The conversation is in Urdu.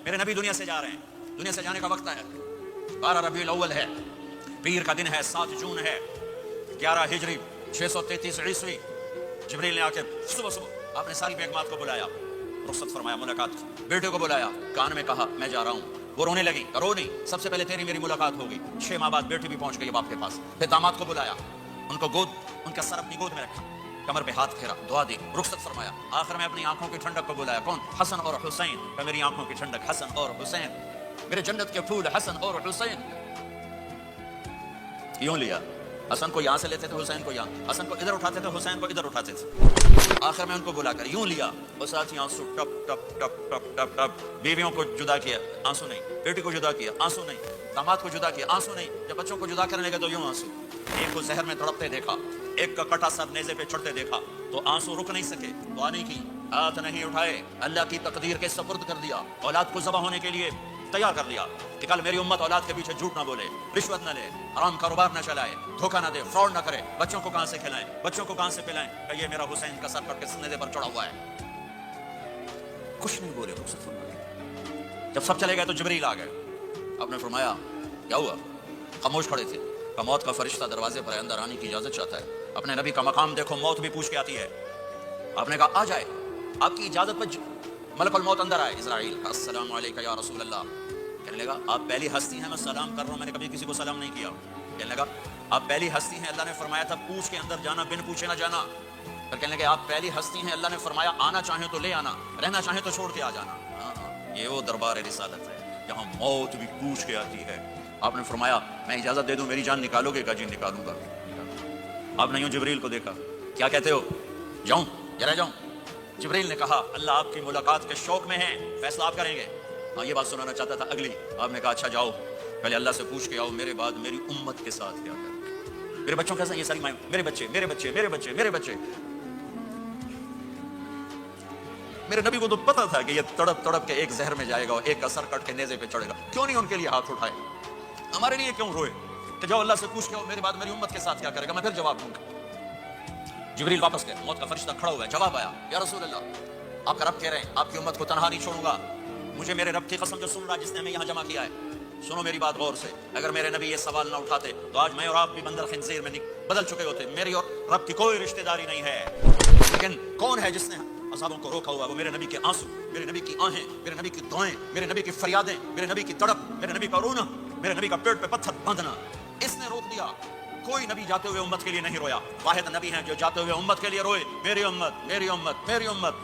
میرے نبی دنیا سے جا رہے ہیں، دنیا سے جانے کا وقت ہے، 12 ربیع الاول ہے، پیر کا دن ہے، 7 جون ہے، 11 ہجری 633 عیسوی۔ جبریل نے آ کے صبح آپ نے ساری بیگمات کو بلایا، رخصت فرمایا، ملاقات کی، بیٹے کو بلایا، کان میں کہا میں جا رہا ہوں، وہ رونے لگی، رو نہیں، سب سے پہلے تیری میری ملاقات ہوگی۔ 6 ماہ بعد بیٹی بھی پہنچ گئی باپ کے پاس۔ پھر داماد کو بلایا، ان کو ان کا سر اپنی گود میں رکھا، کمر پہ ہاتھ پھیرا، دعا دی، رخصت فرمایا۔ آخر میں اپنی آنکھوں کی ٹھنڈک کو بلایا، کون؟ حسن اور حسین، کہ میری آنکھوں کی ٹھنڈک حسن اور حسین، میرے جنت کے پھول حسن اور حسین۔ یوں لیا، حسن کو یہاں سے لیتے تھے، حسین کو یہاں، حسن کو ادھر اٹھاتے تھے، حسین کو ادھر اٹھاتے تھے۔ آخر میں ان کو بلا کر یوں لیا، اور ساتھ ہی آنسو ٹپ ٹپ ٹپ ٹپ ٹپ ٹپ۔ بیویوں کو جدا کیا، آنسو نہیں، بیٹی کو جدا کیا، آنسو نہیں، داماد کو جدا کیا، آنسو نہیں، جب بچوں کو جدا کرنے لگے تو یوں آنسو۔ ایک کو زہر میں تڑپتے دیکھا، ایک کا کٹا سر نیزے پہ چڑھتے دیکھا تو آنسو رک نہیں سکے، دعا نہیں کی، ہاتھ نہیں اٹھائے، اللہ کی تقدیر کے سپرد کر دیا، اولاد کو ذبح ہونے کے لیے تیار کر لیا کہ کل میری امت اولاد کے پیچھے جھوٹ نہ بولے، رشوت نہ لے، حرام کاروبار نہ چلائے، دھوکہ نہ دے، فراڈ نہ کرے، بچوں کو کہاں سے کھلائیں، بچوں کو کہاں سے پلائیں، کہ یہ میرا حسین کا سر کٹ کے نیزے پر چڑھا ہوا ہے۔ کچھ نہیں بولے، رخصت فرمایا۔ جب سب چلے گئے تو جبریل آ گئے، آپ نے فرمایا کیا ہوا؟ خاموش کھڑے تھے، کہ موت کا فرشتہ دروازے پر ہے، اندر آنے کی اجازت چاہتا ہے۔ اپنے نبی کا مقام دیکھو، موت بھی پوچھ کے آتی ہے۔ آپ نے کہا آ جائے، آپ کی اجازت پر ملک الموت اندر آئے، اسرائیل کا السلام علیکم یا رسول اللہ۔ کہنے لگا آپ پہلی ہستی ہیں، میں سلام کر رہا ہوں، میں نے کبھی کسی کو سلام نہیں کیا۔ کہنے لگا آپ پہلی ہستی ہیں، اللہ نے فرمایا تھا پوچھ کے اندر جانا، بن پوچھے نہ جانا۔ پھر کہنے لگے آپ پہلی ہستی ہیں، اللہ نے فرمایا آنا چاہیں تو لے آنا، رہنا چاہیں تو چھوڑ کے آ جانا۔ یہ وہ دربار رسالت ہے جہاں موت بھی پوچھ کے آتی ہے۔ آپ نے فرمایا میں اجازت دے دوں میری جان نکالو گے؟ کہا جی نکالوں گا۔ آپ نے یوں جبریل کو دیکھا، کیا کہتے ہو؟ جاؤں یا رہ جاؤں؟ جبریل نے کہا اللہ آپ کی ملاقات کے شوق میں ہیں، فیصلہ آپ کریں گے۔ ہاں یہ بات سنانا چاہتا تھا اگلی۔ آپ نے کہا اچھا جاؤ، پہلے اللہ سے پوچھ کے آؤ میرے بعد میری امت کے ساتھ کیا کریں، میرے بچوں کیسا، یہ ساری مائیں، میرے بچے میرے بچے میرے بچے میرے بچے۔ میرے نبی کو تو پتا تھا کہ یہ تڑپ تڑپ کے ایک زہر میں جائے گا اور ایک کا سر کٹ کے نیزے پہ چڑھے گا، کیوں نہیں ان کے لیے ہاتھ اٹھائے؟ ہمارے لیے کیوں روئے کہ جاؤ اللہ سے پوچھ کے آؤ میرے بعد میری امت کے ساتھ کیا کرے گا، میں پھر جواب دوں گا۔ جبریل واپس گئے، موت کا فرشتہ کھڑا ہوا ہے، جواب آیا یا رسول اللہ آپ کا رب کہہ رہے ہیں آپ کی امت کو تنہا نہیں چھوڑوں گا، مجھے میرے رب کی قسم جو سن رہا جس نے ہمیں یہاں جمع کیا ہے، سنو میری بات غور سے، اگر میرے نبی یہ سوال نہ اٹھاتے تو آج میں اور آپ بھی بندر خنزیر میں بدل چکے ہوتے۔ میری اور رب کی کوئی رشتہ داری نہیں ہے، لیکن کون ہے جس نے عذابوں کو روکا ہوا؟ وہ میرے نبی کے آنسو، میرے نبی کی آہیں، میرے نبی کی دعائیں، میرے نبی کی فریادیں، میرے نبی کی تڑپ، میرے نبی کا رونا، میرے نبی کا پیٹ پہ پتھر باندھنا، اس نے روک دیا۔ کوئی نبی جاتے ہوئے امت کے لیے نہیں رویا، واحد نبی ہیں جو جاتے ہوئے امت کے لیے روئے، میری امت میری امت میری امت۔